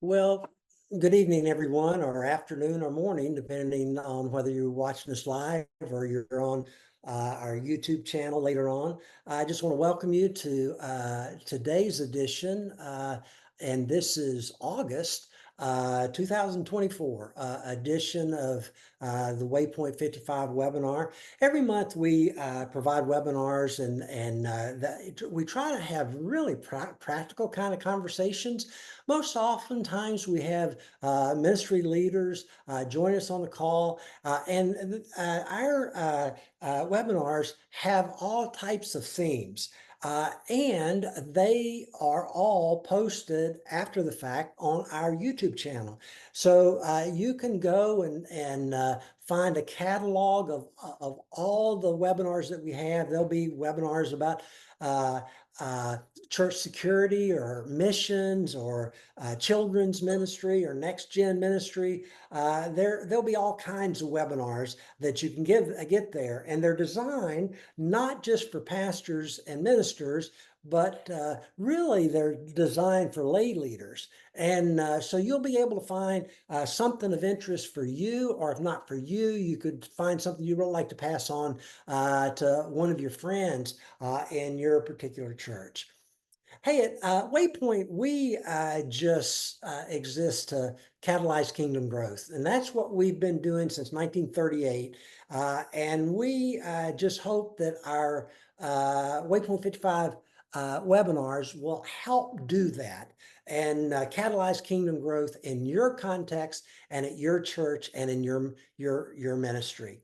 Well, good evening, everyone, or afternoon or morning, depending on whether you're watching us live or you're on our YouTube channel later on. I just want to welcome you to today's edition, and this is August 2024 edition of the Waypoint 55 webinar. Every month we provide webinars and we try to have really practical kind of conversations. Most oftentimes we have ministry leaders join us on the call, and our webinars have all types of themes. And they are all posted after the fact on our YouTube channel. So you can go and find a catalog of all the webinars that we have. There'll be webinars about uh, church security or missions or children's ministry or next gen ministry. There'll be all kinds of webinars that you can get there, and they're designed not just for pastors and ministers, but really they're designed for lay leaders. And so you'll be able to find something of interest for you, or if not for you, you could find something you would like to pass on to one of your friends in your particular church. Hey, at Waypoint, we just exist to catalyze kingdom growth. And that's what we've been doing since 1938. And we just hope that our Waypoint 55 webinars will help do that and catalyze kingdom growth in your context and at your church and in your ministry.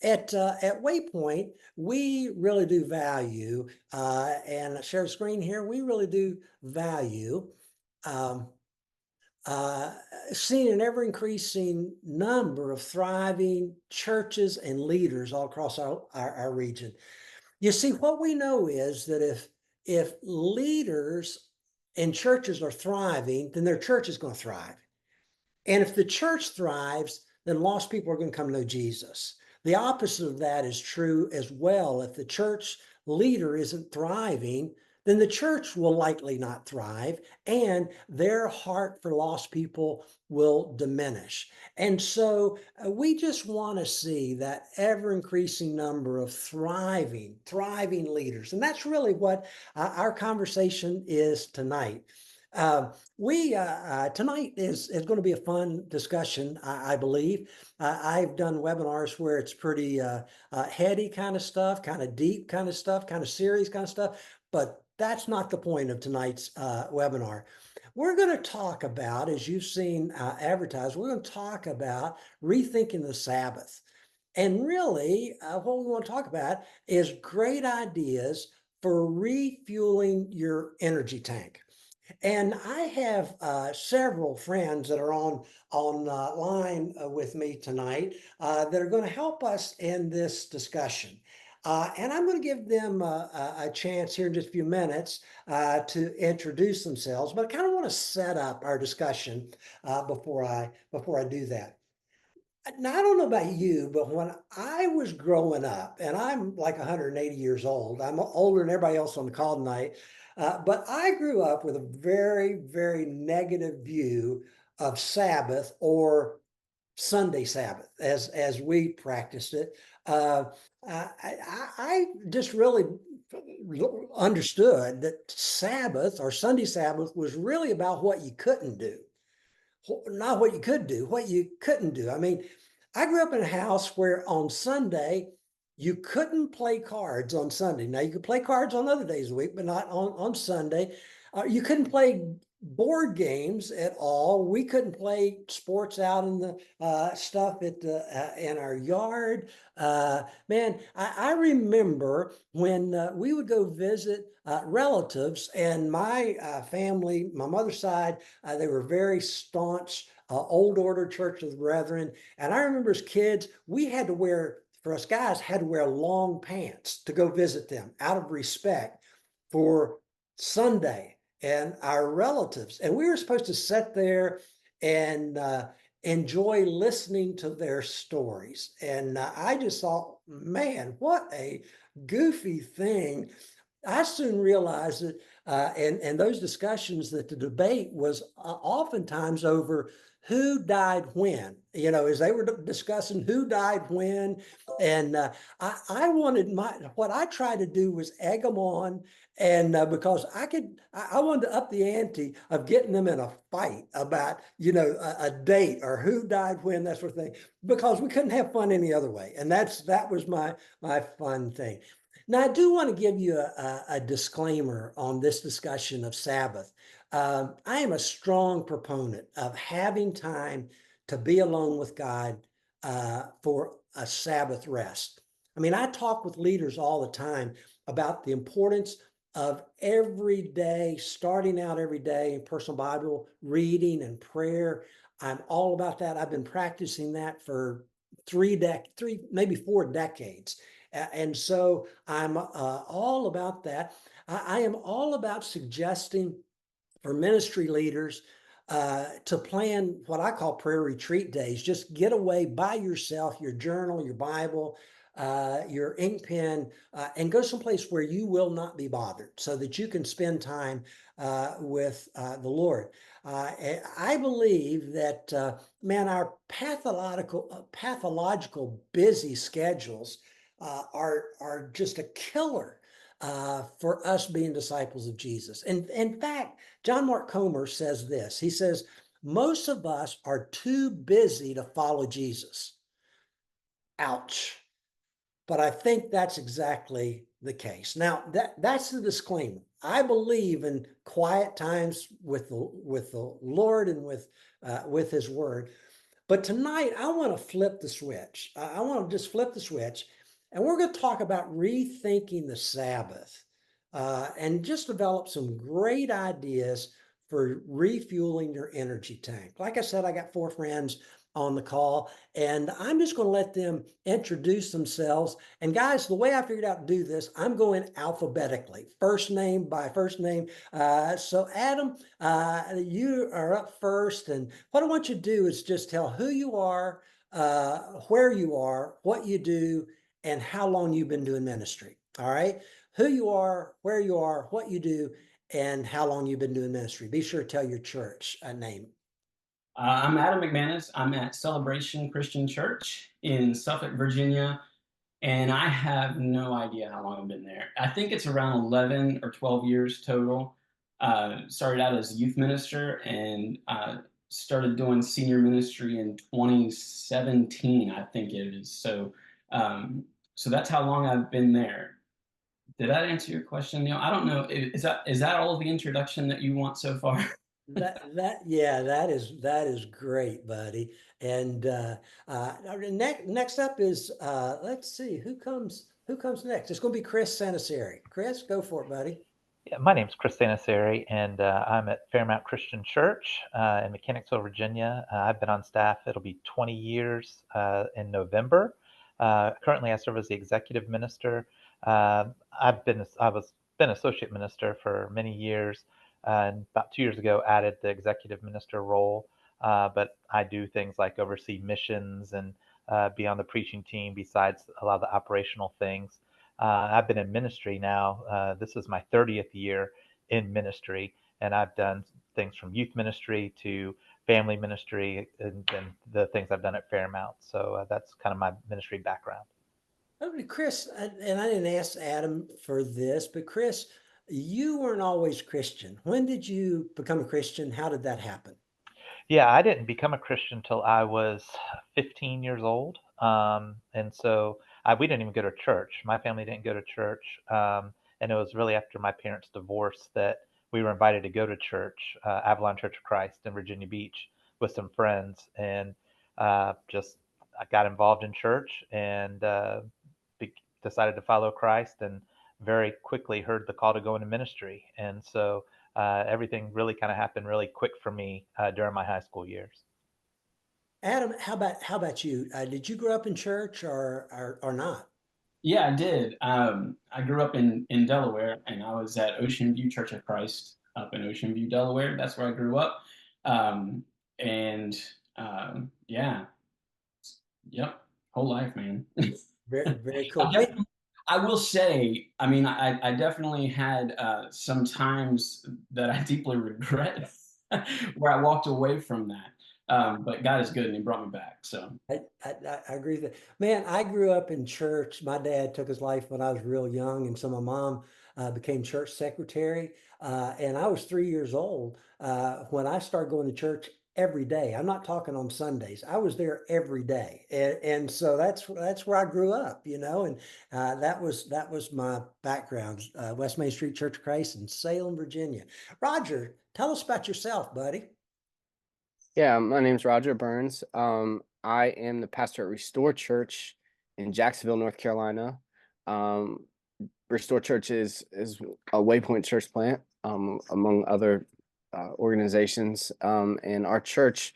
At Waypoint, we really do value, and I share the screen here, we really do value um, uh, seeing an ever increasing number of thriving churches and leaders all across our region. You see, what we know is that if leaders and churches are thriving, then their church is going to thrive. And if the church thrives, then lost people are going to come to know Jesus. The opposite of that is true as well. If the church leader isn't thriving, then the church will likely not thrive, and their heart for lost people will diminish. And so we just want to see that ever increasing number of thriving leaders. And that's really what our conversation is tonight. We Tonight is going to be a fun discussion, I believe. I've done webinars where it's pretty heady kind of stuff, kind of deep kind of stuff, kind of serious kind of stuff, but that's not the point of tonight's webinar. We're going to talk about, as you've seen advertised, we're going to talk about rethinking the Sabbath. And really, what we want to talk about is great ideas for refueling your energy tank. And I have several friends that are on line with me tonight that are going to help us in this discussion. And I'm going to give them a chance here in just a few minutes to introduce themselves, but I kind of want to set up our discussion before I do that. Now, I don't know about you, but when I was growing up, and I'm like 180 years old, I'm older than everybody else on the call tonight, but I grew up with a very, very negative view of Sabbath or Sunday Sabbath as we practiced it. I just really understood that Sabbath or Sunday Sabbath was really about what you couldn't do, not what you could do, what you couldn't do. I mean, I grew up in a house where on Sunday, you couldn't play cards on Sunday. Now, you could play cards on other days of the week, but not on Sunday. You couldn't play board games at all. We couldn't play sports out in the stuff in our yard. Man, I remember when we would go visit relatives, and my family, my mother's side, they were very staunch old order Church of the Brethren. And I remember as kids, we had to wear, for us guys, had to wear long pants to go visit them out of respect for Sunday and our relatives. And we were supposed to sit there and enjoy listening to their stories. And I just thought, man, what a goofy thing. I soon realized that And those discussions, that the debate was oftentimes over who died when, as they were discussing who died when. And I wanted what I tried to do was egg them on. And because I wanted to up the ante of getting them in a fight about, a date or who died when, that sort of thing, because we couldn't have fun any other way. And that was my fun thing. Now, I do want to give you a disclaimer on this discussion of Sabbath. I am a strong proponent of having time to be alone with God for a Sabbath rest. I mean, I talk with leaders all the time about the importance of every day, starting out every day in personal Bible reading and prayer. I'm all about that. I've been practicing that for three, maybe 4 decades. And so I'm all about that. I am all about suggesting for ministry leaders to plan what I call prayer retreat days. Just get away by yourself, your journal, your Bible, your ink pen, and go someplace where you will not be bothered so that you can spend time with the Lord. I believe that, man, our pathological busy schedules are just a killer for us being disciples of Jesus. And in fact, John Mark Comer says this. He says, most of us are too busy to follow Jesus. Ouch. But I think that's exactly the case. Now, that's the disclaimer. I believe in quiet times with the Lord and with His Word. But tonight, I want to flip the switch. I want to just flip the switch, and we're going to talk about rethinking the Sabbath, and just develop some great ideas for refueling your energy tank. Like I said, I got 4 friends on the call, and I'm just going to let them introduce themselves. And guys, the way I figured out to do this, I'm going alphabetically, first name by first name. So Adam, you are up first, and what I want you to do is just tell who you are, where you are, what you do, and how long you've been doing ministry. All right. Who you are, where you are, what you do, and how long you've been doing ministry. Be sure to tell your church name. I'm Adam McManus. I'm at Celebration Christian Church in Suffolk, Virginia, and I have no idea how long I've been there. I think it's around 11 or 12 years total. Started out as a youth minister and started doing senior ministry in 2017, I think it is. So that's how long I've been there. Did that answer your question, Neil? I don't know. Is that all the introduction that you want so far? Yeah, that is great, buddy. And next up is let's see who comes next. It's going to be Chris Santasiere. Chris, go for it, buddy. Yeah, my name's Chris Santasiere, and I'm at Fairmount Christian Church in Mechanicsville, Virginia. I've been on staff. It'll be 20 years in November. Currently, I serve as the executive minister. I was been associate minister for many years, and about 2 years ago, added the executive minister role. But I do things like oversee missions and be on the preaching team, besides a lot of the operational things. I've been in ministry now. This is my 30th year in ministry, and I've done things from youth ministry to family ministry and the things I've done at Fairmount. So that's kind of my ministry background. Okay, Chris, and I didn't ask Adam for this, but Chris, you weren't always Christian. When did you become a Christian? How did that happen? Yeah, I didn't become a Christian until I was 15 years old. And so we didn't even go to church. My family didn't go to church. And it was really after my parents' divorce that we were invited to go to church, Avalon Church of Christ in Virginia Beach, with some friends. And just I got involved in church and be, decided to follow Christ, and very quickly heard the call to go into ministry. And so everything really kind of happened really quick for me during my high school years. Adam, how about you? Did you grow up in church or not? Yeah, I did. I grew up in Delaware, and I was at Ocean View Church of Christ up in Ocean View, Delaware. That's where I grew up. Um, and yeah, yep, whole life, man. Very, very I cool. definitely, I will say, I mean, I definitely had some times that I deeply regret where I walked away from that. But God is good and He brought me back. So I agree with that. Man, I grew up in church. My dad took his life when I was real young, and so my mom became church secretary. And I was 3 years old when I started going to church every day. I'm not talking on Sundays. I was there every day, and so that's where I grew up, and that was my background. West Main Street Church of Christ in Salem, Virginia. Roger, tell us about yourself, buddy. Yeah, my name's Roger Burns. I am the pastor at Restore Church in Jacksonville, North Carolina. Um, Restore Church is a Waypoint church plant, among other organizations. And our church,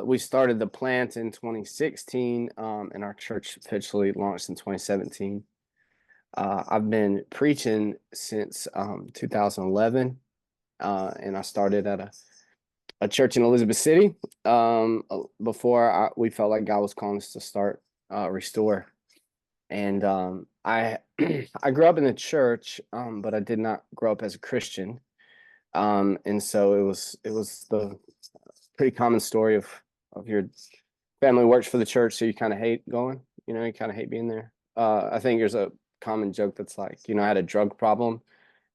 we started the plant in 2016, and our church officially launched in 2017. I've been preaching since 2011, and I started at a church in Elizabeth City, before we felt like God was calling us to start Restore. And I I grew up in the church, but I did not grow up as a Christian. And so it was the pretty common story of your family works for the church, so you kind of hate going, you kind of hate being there. I think there's a common joke that's like, I had a drug problem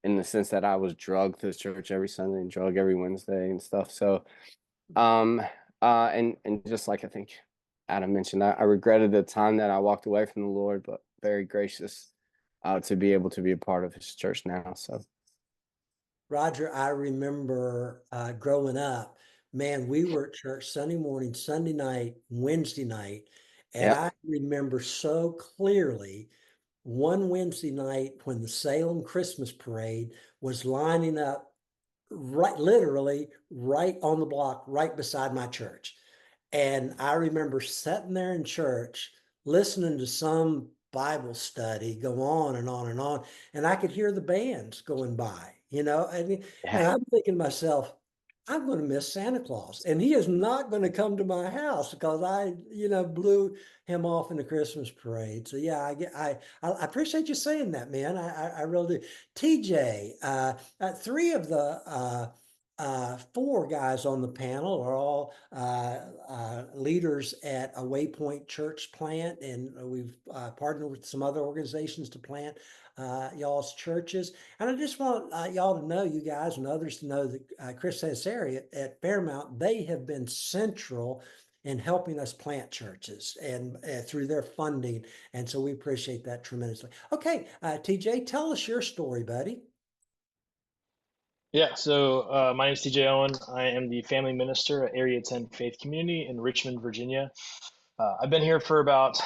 in the sense that I was drugged to church every Sunday and drug every Wednesday and stuff. So, and just like I think Adam mentioned, I regretted the time that I walked away from the Lord, but very gracious to be able to be a part of His church now. So, Roger, I remember growing up, man, we were at church Sunday morning, Sunday night, Wednesday night, and yeah, I remember so clearly one Wednesday night when the Salem Christmas parade was lining up right, literally right on the block, right beside my church. And I remember sitting there in church, listening to some Bible study go on and on and on. And I could hear the bands going by, I mean, and yeah, I'm thinking to myself, I'm going to miss Santa Claus, and he is not going to come to my house because blew him off in the Christmas parade. So yeah, I appreciate you saying that, man. I really do. TJ, three of the four guys on the panel are all leaders at a Waypoint church plant, and we've partnered with some other organizations to plant y'all's churches. And I just want y'all to know, you guys and others to know that Chris Santasiere at Fairmount, they have been central in helping us plant churches and through their funding. And so we appreciate that tremendously. Okay, TJ, tell us your story, buddy. Yeah, so my name is TJ Owen. I am the family minister at Area 10 Faith Community in Richmond, Virginia. I've been here for about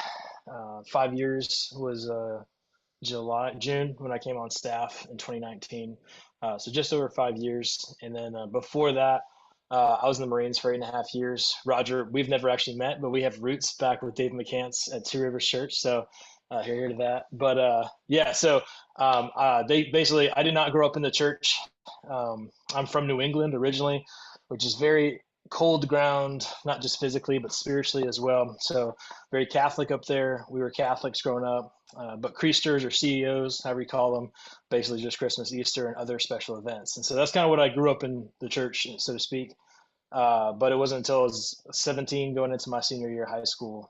5 years. Was June when I came on staff in 2019. So just over 5 years. And then before that, I was in the Marines for 8.5 years. Roger, we've never actually met, but we have roots back with Dave McCants at Two Rivers Church. So here to that. But yeah, so they basically, I did not grow up in the church. I'm from New England originally, which is very cold ground, not just physically, but spiritually as well. So very Catholic up there. We were Catholics growing up, but Creasters or CEOs, however you call them, basically just Christmas, Easter, and other special events. And so that's kind of what I grew up in the church, so to speak. But it wasn't until I was 17 going into my senior year of high school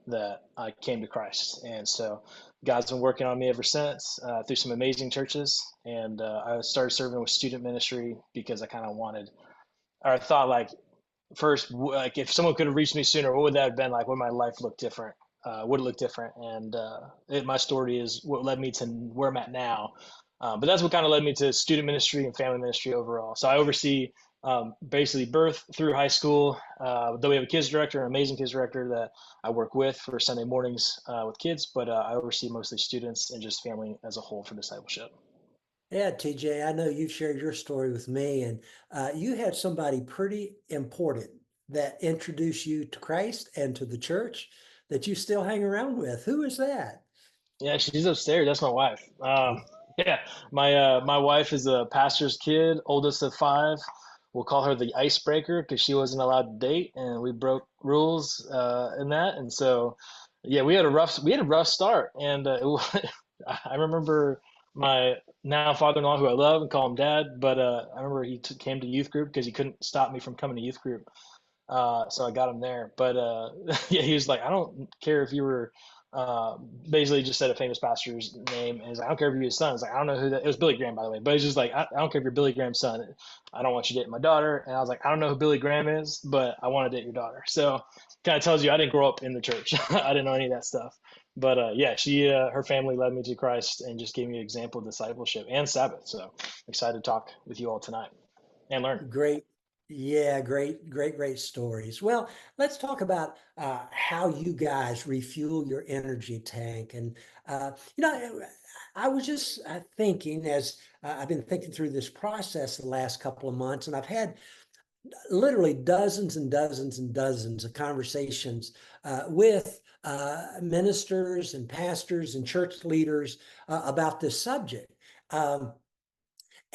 that I came to Christ. And so God's been working on me ever since through some amazing churches. And I started serving with student ministry because I kind of wanted, or I thought like first, like if someone could have reached me sooner, what would that have been like? Would my life look different? Would it look different? And my story is what led me to where I'm at now. But that's what kind of led me to student ministry and family ministry overall. So I oversee basically birth through high school. Though we have a kids director, an amazing kids director that I work with for Sunday mornings with kids, but I oversee mostly students and just family as a whole for discipleship. Yeah, TJ, I know you've shared your story with me, and you had somebody pretty important that introduced you to Christ and to the church that you still hang around with. Who is that? Yeah, she's upstairs. That's my wife. Yeah, my wife is a pastor's kid, oldest of five. We'll call her the icebreaker because she wasn't allowed to date, and we broke rules in that. And so, yeah, we had a rough start, and I remember my now father-in-law, who I love and call him dad, but I remember he came to youth group because he couldn't stop me from coming to youth group. So I got him there. But yeah, he was like, I don't care if you were, basically just said a famous pastor's name. And he's like, I don't care if you're his son. It's like, I don't know who that, it was Billy Graham, by the way. But he's just like, I don't care if you're Billy Graham's son. I don't want you dating my daughter. And I was like, I don't know who Billy Graham is, but I want to date your daughter. So kind of tells you I didn't grow up in the church. I didn't know any of that stuff. But yeah, her family led me to Christ and just gave me an example of discipleship and Sabbath. So excited to talk with you all tonight and learn. Great. Yeah, great stories. Well, let's talk about how you guys refuel your energy tank. And, I was just thinking as I've been thinking through this process the last couple of months, and I've had literally dozens and dozens and dozens of conversations with ministers and pastors and church leaders about this subject.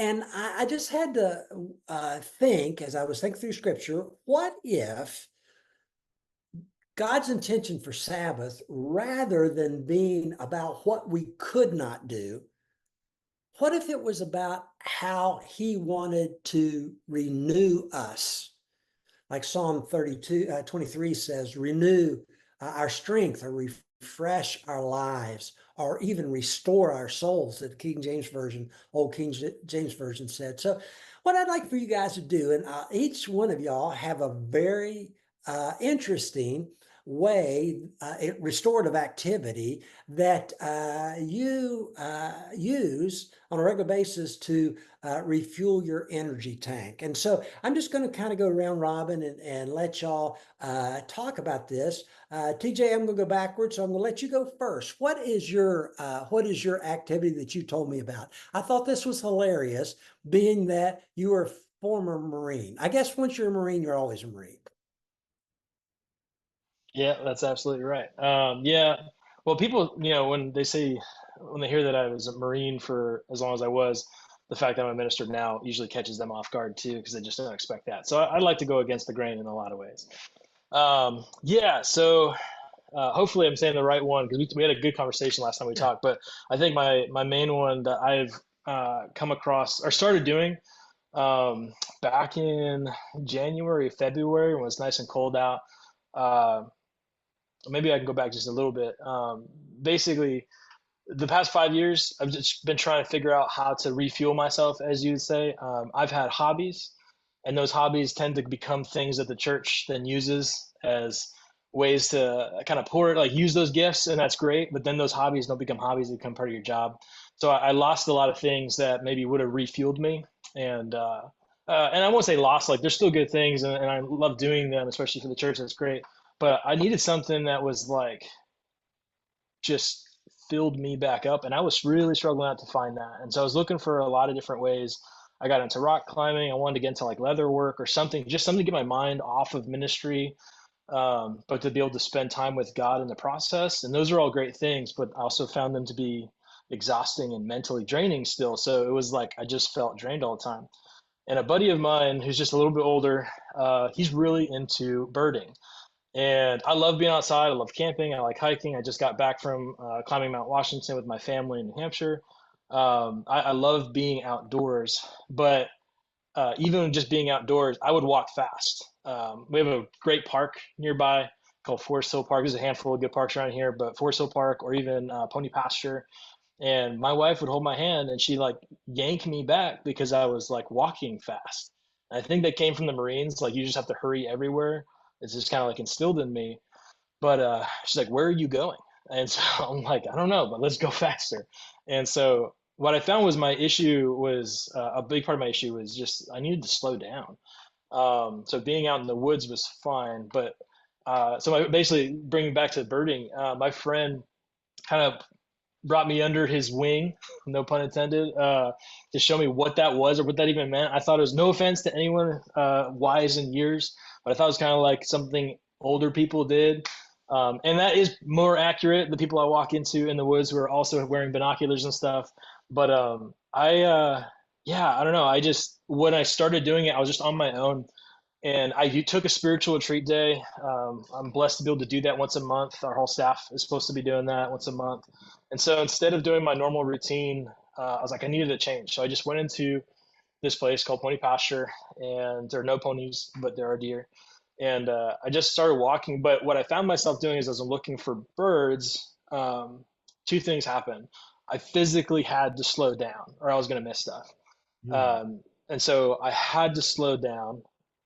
And I just had to think, as I was thinking through scripture, what if God's intention for Sabbath, rather than being about what we could not do, what if it was about how he wanted to renew us? Like Psalm 23 says, renew our strength, or refresh our lives, or even restore our souls, that King James Version, old King James Version said. So what I'd like for you guys to do, and each one of y'all have a very interesting way, restorative activity that you use on a regular basis to refuel your energy tank. And so I'm just going to kind of go around robin and let y'all talk about this. TJ, I'm going to go backwards, so I'm going to let you go first. What is your activity that you told me about? I thought this was hilarious, being that you were a former Marine. I guess once you're a Marine, you're always a Marine. Yeah, that's absolutely right. Yeah. Well, people, when they hear that I was a Marine for as long as I was, the fact that I'm a minister now usually catches them off guard too, because they just don't expect that. So I like to go against the grain in a lot of ways. Yeah. So hopefully I'm saying the right one, because we had a good conversation last time we talked. But I think my main one that I've come across or started doing back in January, February, when it's nice and cold out. Uh, Maybe I can go back just a little bit. Basically, the past 5 years, I've just been trying to figure out how to refuel myself, as you would say. I've had hobbies, and those hobbies tend to become things that the church then uses as ways to kind of use those gifts, and that's great. But then those hobbies don't become hobbies; they become part of your job. So I lost a lot of things that maybe would have refueled me, and I won't say lost. Like, there's still good things, and I love doing them, especially for the church. That's great. But I needed something that was like just filled me back up, and I was really struggling out to find that. And so I was looking for a lot of different ways. I got into rock climbing. I wanted to get into like leather work or something, just something to get my mind off of ministry, but to be able to spend time with God in the process. And those are all great things, but I also found them to be exhausting and mentally draining still. So it was like I just felt drained all the time. And a buddy of mine who's just a little bit older, he's really into birding. And I love being outside. I love camping. I like hiking. I just got back from climbing Mount Washington with my family in New Hampshire. I love being outdoors, but even just being outdoors, I would walk fast. We have a great park nearby called Forest Hill Park. There's a handful of good parks around here, but Forest Hill Park, or even Pony Pasture. And my wife would hold my hand and she like yank me back because I was like walking fast. And I think that came from the Marines. Like, you just have to hurry everywhere. It's just kind of like instilled in me. But she's like, "Where are you going?" And so I'm like, "I don't know, but let's go faster." And so what I found was my issue was a big part of my issue was just I needed to slow down. So being out in the woods was fine, but basically bringing back to birding, my friend kind of brought me under his wing, no pun intended, to show me what that was or what that even meant. I thought it was, no offense to anyone wise in years, but I thought it was kind of like something older people did. And that is more accurate. The people I walk into in the woods who are also wearing binoculars and stuff. But yeah, I don't know. When I started doing it, I was just on my own. And I took a spiritual retreat day. I'm blessed to be able to do that once a month. Our whole staff is supposed to be doing that once a month. And so instead of doing my normal routine, I was like, I needed a change. So I just went into this place called Pony Pasture, and there are no ponies, but there are deer. And I just started walking. But what I found myself doing is, as I'm looking for birds, two things happened. I physically had to slow down, or I was going to miss stuff. Hmm. And so I had to slow down.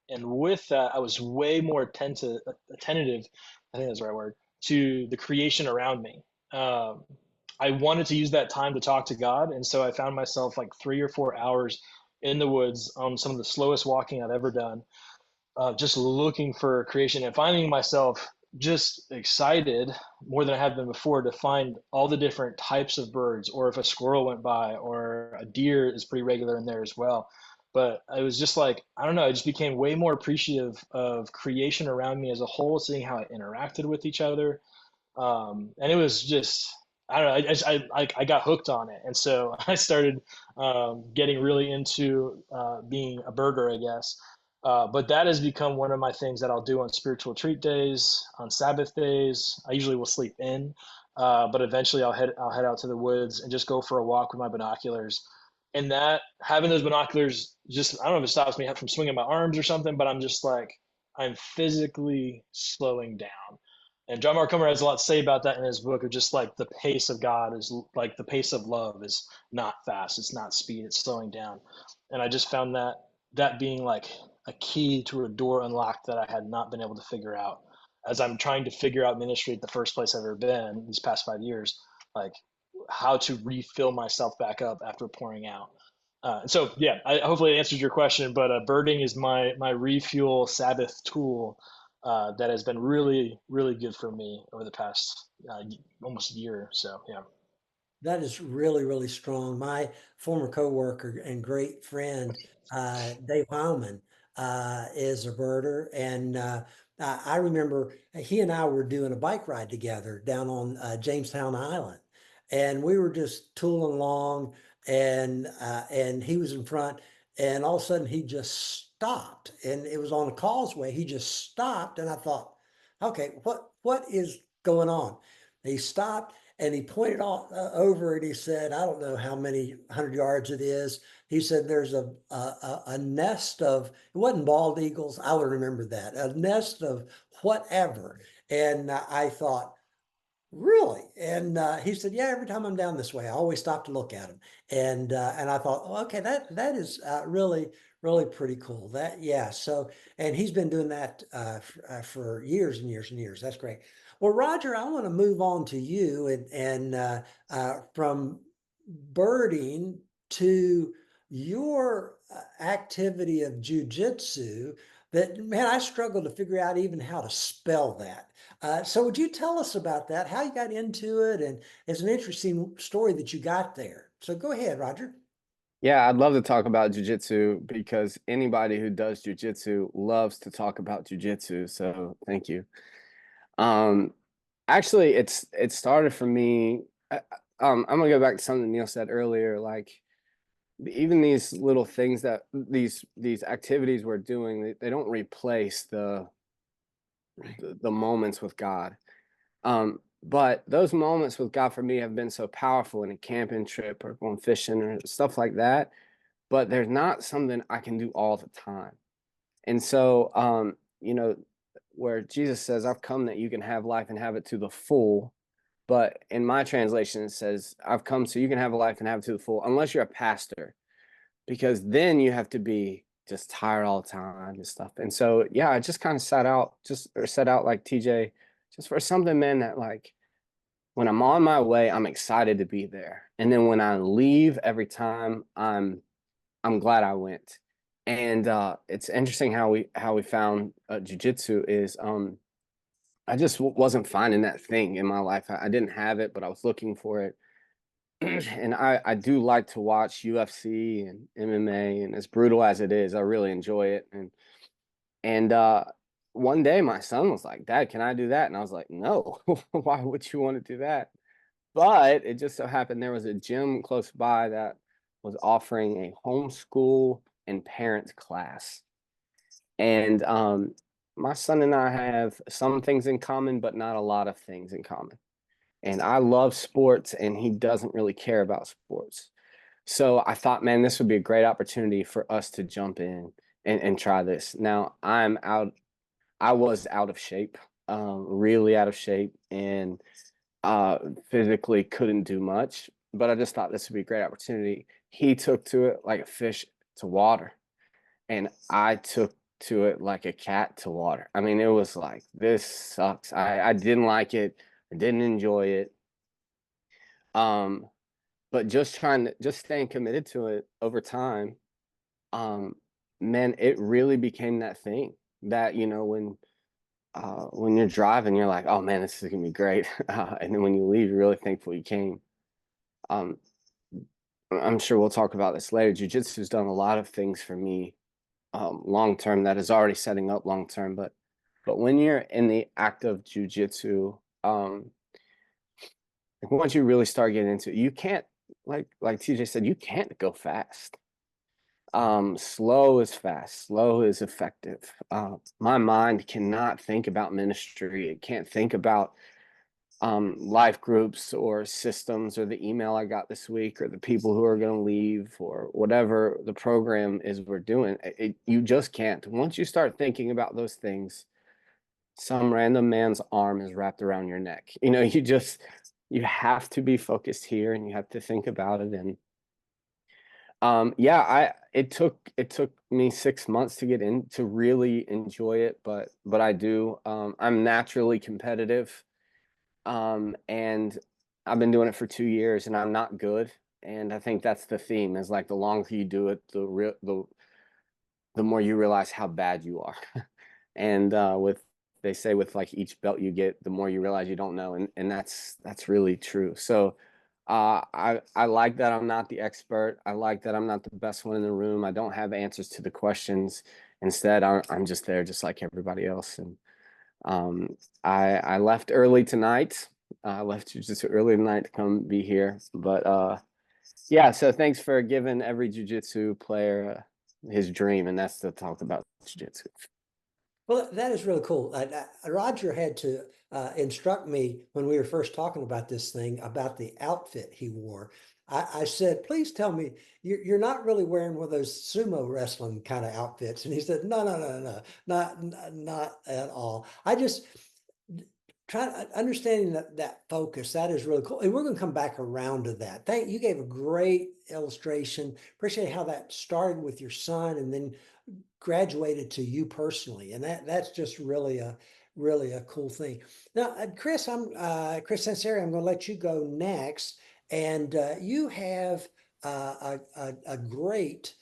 And with that, I was way more attentive, I think that's the right word, to the creation around me. Um, I wanted to use that time to talk to God. And so I found myself like 3 or 4 hours in the woods on some of the slowest walking I've ever done, just looking for creation and finding myself just excited more than I have been before to find all the different types of birds, or if a squirrel went by, or a deer is pretty regular in there as well. But I was just like, I don't know, I just became way more appreciative of creation around me as a whole, seeing how it interacted with each other. And it was just, I don't know, I got hooked on it. And so I started getting really into being a birder, I guess. But that has become one of my things that I'll do on spiritual treat days, on Sabbath days. I usually will sleep in, but eventually I'll head out to the woods and just go for a walk with my binoculars. And that, having those binoculars, just, I don't know if it stops me from swinging my arms or something, but I'm just like, I'm physically slowing down. And John Mark Comer has a lot to say about that in his book, of just like the pace of God is like the pace of love is not fast, it's not speed, it's slowing down. And I just found that being like a key to a door unlocked that I had not been able to figure out as I'm trying to figure out ministry at the first place I've ever been these past 5 years, like how to refill myself back up after pouring out. And so, yeah, hopefully it answers your question. But birding is my refuel Sabbath tool that has been really, really good for me over the past almost year. So, yeah. That is really, really strong. My former coworker and great friend, Dave Heilman, is a birder. And I remember he and I were doing a bike ride together down on Jamestown Island. And we were just tooling along, and he was in front. And all of a sudden he just stopped. And it was on a causeway. He just stopped. And I thought, okay, what is going on? He stopped and he pointed all, over and he said, I don't know how many 100 yards it is. He said there's a nest of, it wasn't bald eagles. I would remember that, a nest of whatever. And I thought, really? And he said, yeah, every time I'm down this way, I always stop to look at them. And I thought, oh, okay, that is really, really pretty cool. That, yeah. So, and he's been doing that for years and years and years. That's great. Well, Roger, I want to move on to you and from birding to your activity of jujitsu. That, man, I struggle to figure out even how to spell that. So would you tell us about that, how you got into it? And it's an interesting story that you got there. So go ahead, Roger. Yeah, I'd love to talk about jujitsu because anybody who does jujitsu loves to talk about jujitsu. So thank you. Um, Actually, it started for me. I'm gonna go back to something Neil said earlier. Like even these little things that these activities we're doing, they don't replace the moments with God. But those moments with God for me have been so powerful in a camping trip or going fishing or stuff like that. But there's not something I can do all the time. And so, where Jesus says, I've come that you can have life and have it to the full. But in my translation, it says, I've come so you can have a life and have it to the full, unless you're a pastor, because then you have to be just tired all the time and stuff. And so, yeah, I just kind of set out like TJ, just for something, man, that like when I'm on my way, I'm excited to be there. And then when I leave every time, I'm glad I went. And it's interesting how we found jujitsu is I just wasn't finding that thing in my life. I didn't have it, but I was looking for it. And I do like to watch UFC and MMA, and as brutal as it is, I really enjoy it. And one day my son was like, Dad, can I do that? And I was like, no, why would you want to do that? But it just so happened there was a gym close by that was offering a homeschool and parents class. And my son and I have some things in common, but not a lot of things in common. And I love sports, and he doesn't really care about sports. So I thought, man, this would be a great opportunity for us to jump in and try this. Now I was out of shape, really out of shape, and physically couldn't do much, but I just thought this would be a great opportunity. He took to it like a fish to water, and I took to it like a cat to water. I mean, it was like, this sucks. I didn't like it. I didn't enjoy it. Um, but just staying committed to it over time, um, man, it really became that thing that, when you're driving, you're like, oh man, this is gonna be great. And then when you leave, you're really thankful you came. Um, I'm sure we'll talk about this later. Jiu-jitsu has done a lot of things for me, long term, that is already setting up long term. But when you're in the act of jiu-jitsu, like once you really start getting into it, you can't, like TJ said, you can't go fast. Slow is fast, slow is effective. My mind cannot think about ministry. It can't think about life groups or systems or the email I got this week or the people who are going to leave or whatever the program is we're doing. You just can't. Once you start thinking about those things, some random man's arm is wrapped around your neck. You have to be focused here, and you have to think about it. And it took me 6 months to get in to really enjoy it, but I do. I'm naturally competitive, and I've been doing it for 2 years, and I'm not good. And I think that's the theme, is like the longer you do it, the more you realize how bad you are. And they say with like each belt you get, the more you realize you don't know, and that's really true. So I like that I'm not the expert. I like that I'm not the best one in the room. I don't have answers to the questions. Instead, I'm just there, just like everybody else. And I left early tonight. I left just early tonight to come be here. But yeah, so thanks for giving every jiu-jitsu player his dream, and that's to talk about jiu-jitsu. Well, that is really cool. Roger had to instruct me when we were first talking about this thing about the outfit he wore. I said, please tell me you're not really wearing one of those sumo wrestling kind of outfits. And he said, no, no, no, no, not at all. I just try understanding that focus. That is really cool. And we're going to come back around to that. Thank you. Gave a great illustration. Appreciate how that started with your son and then graduated to you personally, and that's just really a cool thing. Now, Chris, I'm Chris Santasiere. I'm going to let you go next, and you have a great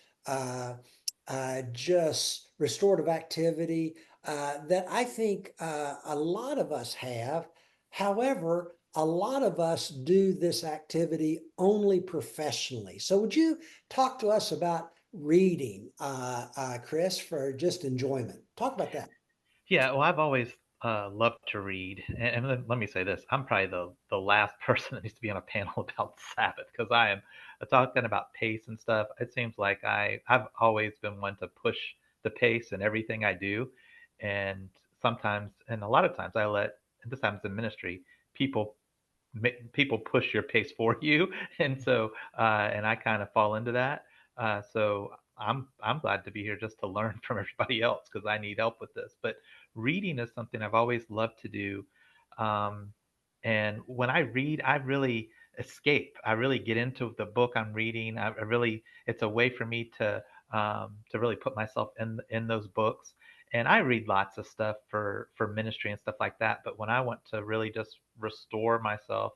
just restorative activity that I think a lot of us have. However, a lot of us do this activity only professionally. So would you talk to us about reading, Chris, for just enjoyment? Talk about that. Yeah, well, I've always loved to read, and let me say this: I'm probably the last person that needs to be on a panel about Sabbath, because I am talking about pace and stuff. It seems like I've always been one to push the pace in everything I do, and sometimes, and a lot of times, and this happens in ministry, people people push your pace for you, and so and I kind of fall into that. So I'm glad to be here just to learn from everybody else, because I need help with this. But reading is something I've always loved to do, um, and when I read, I really escape. I really get into the book I'm reading. I really, it's a way for me to really put myself in those books. And I read lots of stuff for ministry and stuff like that. But when I want to really just restore myself,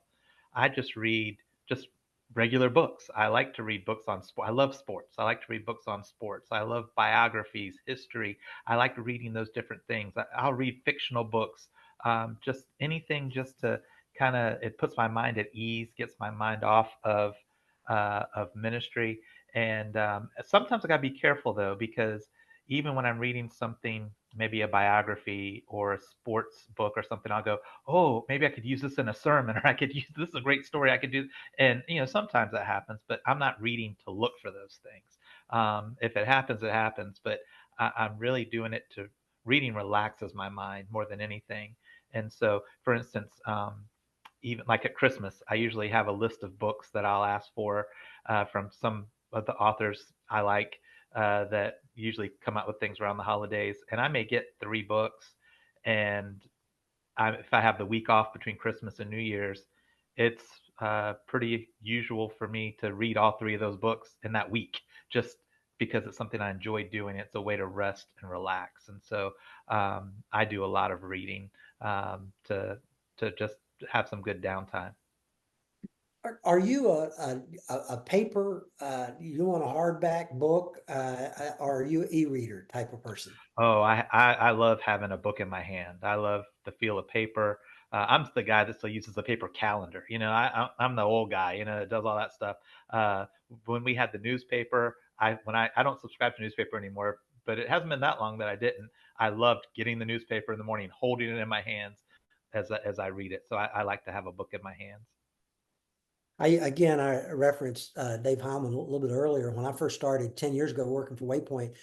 I just read just regular books. I like to read books on sport. I love sports. I like to read books on sports. I love biographies, history. I like reading those different things. I'll read fictional books, just anything, just to kind of, it puts my mind at ease, gets my mind off of ministry. And sometimes I gotta be careful though, because even when I'm reading something, maybe a biography or a sports book or something, I'll go, oh, maybe I could use this in a sermon, or I could use this is a great story. I could do, and sometimes that happens, but I'm not reading to look for those things. If it happens, it happens. But I'm really doing it to reading relaxes my mind more than anything. And so, for instance, even like at Christmas, I usually have a list of books that I'll ask for from some of the authors I like that usually come out with things around the holidays. And I may get 3 books. And if I have the week off between Christmas and New Year's, it's pretty usual for me to read all 3 of those books in that week, just because it's something I enjoy doing. It's a way to rest and relax. And so I do a lot of reading to just have some good downtime. Are you a paper, you want a hardback book, or are you an e-reader type of person? Oh, I love having a book in my hand. I love the feel of paper. I'm the guy that still uses a paper calendar. I'm the old guy, that does all that stuff. Uh, when we had the newspaper, I don't subscribe to newspaper anymore, but it hasn't been that long that I didn't. I loved getting the newspaper in the morning, holding it in my hands as I read it. So I like to have a book in my hands. I referenced Dave Hyman a little bit earlier. When I first started 10 years ago working for Waypoint,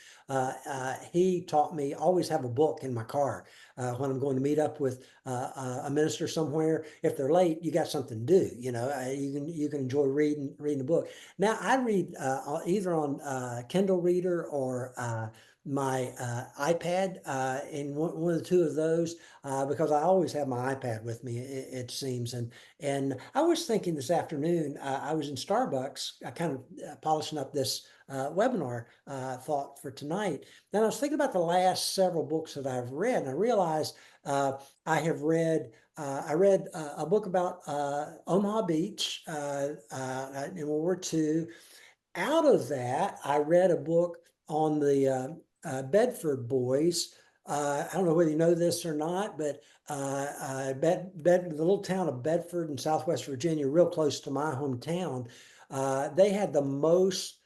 he taught me always have a book in my car when I'm going to meet up with a minister somewhere. If they're late, you got something to do. You can enjoy reading a book. Now I read either on Kindle Reader or my iPad, and one of the two of those, because I always have my iPad with me, it seems. And I was thinking this afternoon, I was in Starbucks, kind of polishing up this webinar thought for tonight. Then I was thinking about the last several books that I've read, and I realized I read a book about Omaha Beach in World War II. Out of that, I read a book on the Bedford boys. I don't know whether you know this or not, but the little town of Bedford in Southwest Virginia, real close to my hometown, they had the most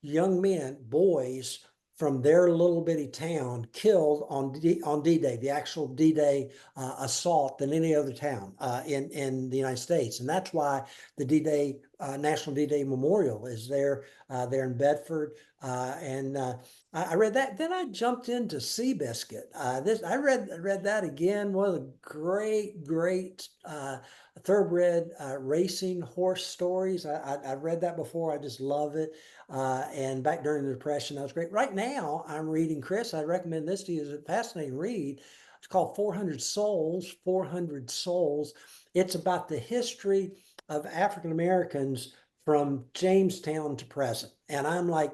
young men, boys from their little bitty town killed on D-Day, the actual D-Day assault, than any other town in the United States. And that's why the D-Day National D-Day Memorial is there in Bedford. I read that. Then I jumped into Seabiscuit. I read that again. One of the great thoroughbred racing horse stories. I've read that before. I just love it. And back during the Depression, that was great. Right now, I'm reading, Chris, I recommend this to you. It's a fascinating read. It's called 400 Souls, 400 Souls. It's about the history of African Americans from Jamestown to present. And I'm like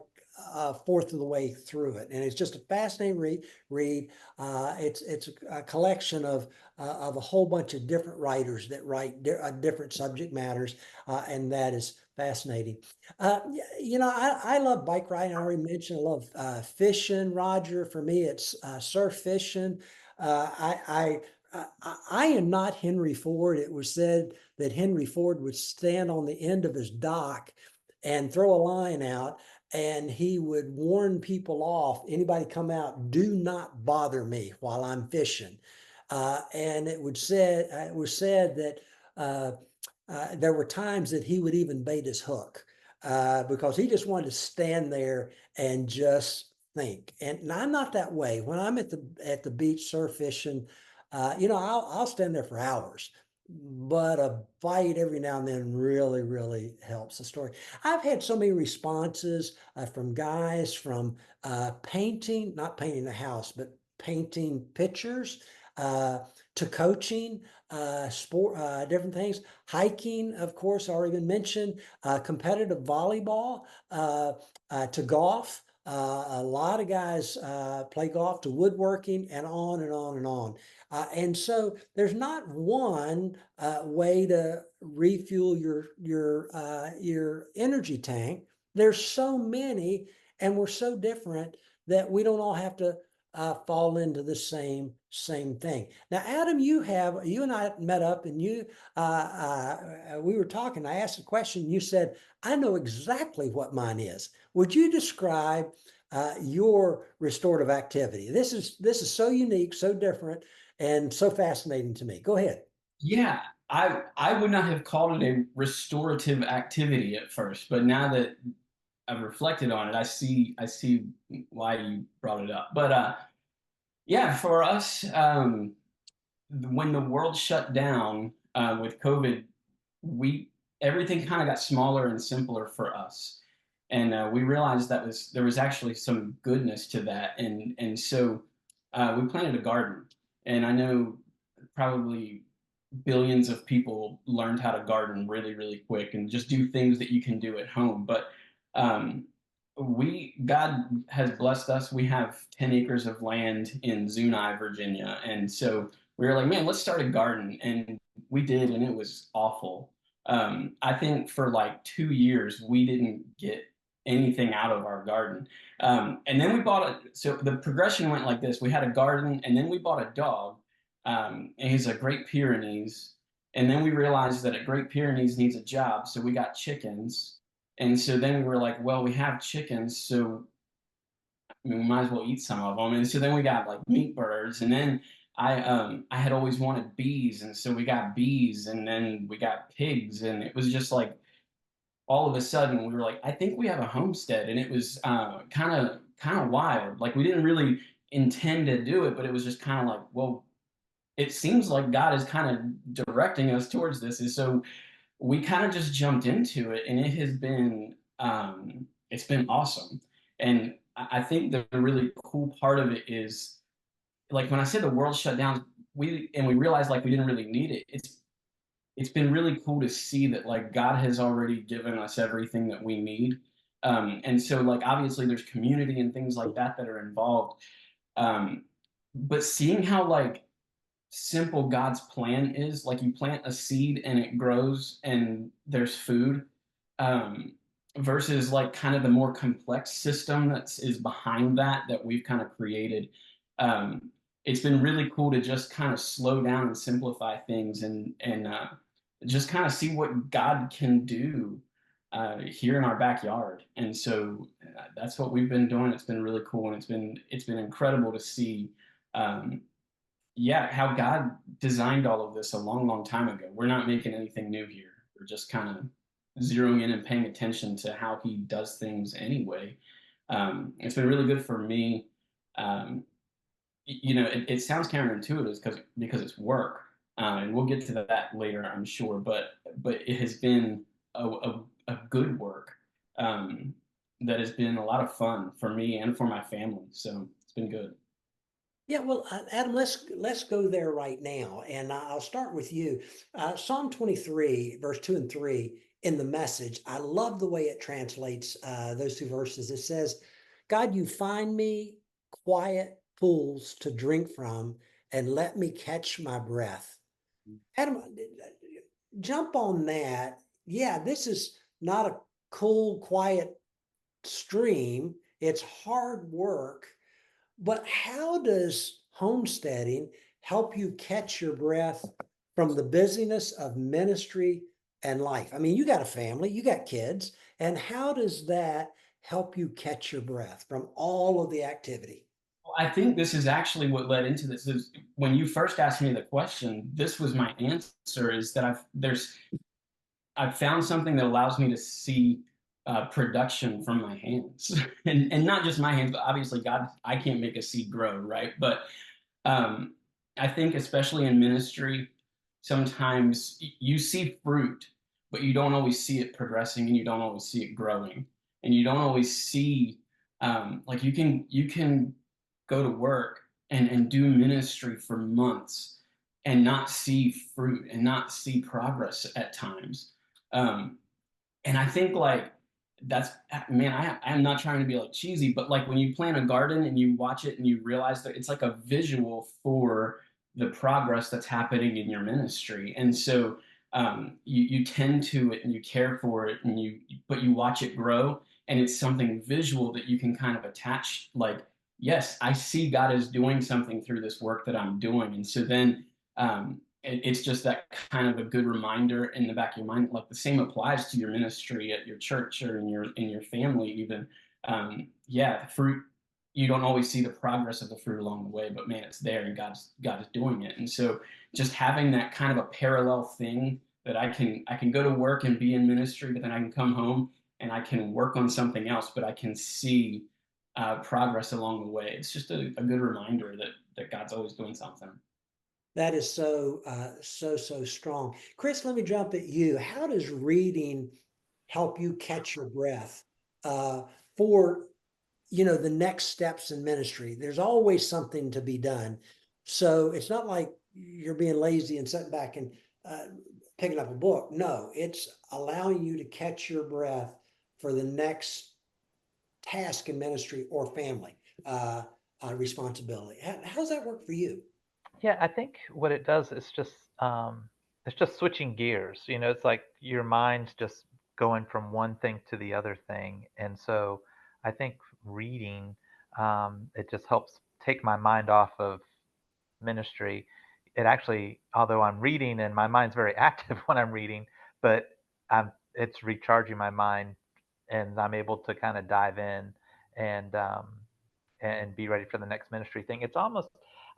a fourth of the way through it. And it's just a fascinating read. It's a collection of a whole bunch of different writers that write different subject matters. And that is fascinating. I love bike riding. I already mentioned I love fishing, Roger. For me, it's surf fishing. I am not Henry Ford. It was said that Henry Ford would stand on the end of his dock and throw a line out, and he would warn people off. Anybody come out, do not bother me while I'm fishing. And it was said that there were times that he would even bait his hook because he just wanted to stand there and just think. And I'm not that way. When I'm at the beach surf fishing, I'll stand there for hours. But a bite every now and then really helps the story. I've had so many responses from guys from painting, not painting the house, but painting pictures, to coaching, sport, different things, hiking, of course, already been mentioned, competitive volleyball, to golf. A lot of guys play golf, to woodworking, and on and on and on. And so there's not one way to refuel your energy tank. There's so many, and we're so different that we don't all have to fall into the same thing. Now, Adam, you and I met up, and we were talking. I asked a question. You said, "I know exactly what mine is." Would you describe your restorative activity? This is so unique, so different, and so fascinating to me. Go ahead. Yeah, I would not have called it a restorative activity at first, but now that I've reflected on it, I see why you brought it up. But yeah, for us, when the world shut down with COVID, we everything kind of got smaller and simpler for us, and we realized there was actually some goodness to that, and so we planted a garden. And I know probably billions of people learned how to garden really, really quick and just do things that you can do at home. But um, God has blessed us. We have 10 acres of land in Zuni, Virginia. And so we were like, man, let's start a garden. And we did, and it was awful. I think for like 2 years, we didn't get anything out of our garden. And then we bought so the progression went like this. We had a garden, and then we bought a dog. And he's a Great Pyrenees. And then we realized that a Great Pyrenees needs a job. So we got chickens. And so then we were like, well, we have chickens, so I mean, we might as well eat some of them. And so then we got like meat birds, and then I had always wanted bees, and so we got bees, and then we got pigs, and it was just like all of a sudden we were like, I think we have a homestead, and it was kind of wild. Like we didn't really intend to do it, but it was just kind of like, well, it seems like God is kind of directing us towards this, and so we kind of just jumped into it, and it's been awesome. And I think the really cool part of it is, like when I said the world shut down, we realized like we didn't really need it. It's been really cool to see that like God has already given us everything that we need. And so like obviously there's community and things like that are involved. But seeing how like simple God's plan is, like you plant a seed and it grows and there's food, um, versus like kind of the more complex system that is behind that we've kind of created. Um, it's been really cool to just kind of slow down and simplify things, and just kind of see what God can do here in our backyard. And so that's what we've been doing. It's been really cool, and it's been incredible to see. Um, yeah, how God designed all of this a long, long time ago. We're not making anything new here. We're just kind of zeroing in and paying attention to how He does things anyway. It's been really good for me. Um, you know, it sounds counterintuitive because it's work, and we'll get to that later, I'm sure. But it has been a good work that has been a lot of fun for me and for my family. So it's been good. Yeah, well, Adam, let's go there right now, and I'll start with you. Psalm 23, verse 2 and 3 in the Message. I love the way it translates those two verses. It says, "God, you find me quiet pools to drink from, and let me catch my breath." Adam, jump on that. Yeah, this is not a cool, quiet stream. It's hard work. But how does homesteading help you catch your breath from the busyness of ministry and life? I mean, you got a family, you got kids, and how does that help you catch your breath from all of the activity? Well, I think this is actually what led into this. Is when you first asked me the question, this was my answer: is that I've found something that allows me to see production from my hands, and not just my hands, but obviously God. I can't make a seed grow, right? But um, I think especially in ministry, sometimes you see fruit, but you don't always see it progressing, and you don't always see it growing, and you don't always see like you can go to work and do ministry for months and not see fruit and not see progress at times. Um, and I think like that's man, I'm not trying to be like cheesy, but like when you plant a garden and you watch it and you realize that it's like a visual for the progress that's happening in your ministry. And so you tend to it and you care for it, and but you watch it grow, and it's something visual that you can kind of attach, like, yes, I see God is doing something through this work that I'm doing. And so then it's just that kind of a good reminder in the back of your mind. Like the same applies to your ministry at your church or in your family even. Yeah, the fruit, you don't always see the progress of the fruit along the way, but man, it's there, and God is doing it. And so just having that kind of a parallel thing, that I can go to work and be in ministry, but then I can come home and I can work on something else, but I can see progress along the way. It's just a good reminder that God's always doing something. That is so strong. Chris, let me jump at you. How does reading help you catch your breath for the next steps in ministry? There's always something to be done. So it's not like you're being lazy and sitting back and picking up a book. No, it's allowing you to catch your breath for the next task in ministry or family responsibility. How does that work for you? Yeah, I think what it does is it's just switching gears. It's like your mind's just going from one thing to the other thing. And so I think reading, it just helps take my mind off of ministry. It actually, although I'm reading and my mind's very active when I'm reading, but it's recharging my mind, and I'm able to kind of dive in and be ready for the next ministry thing. It's almost,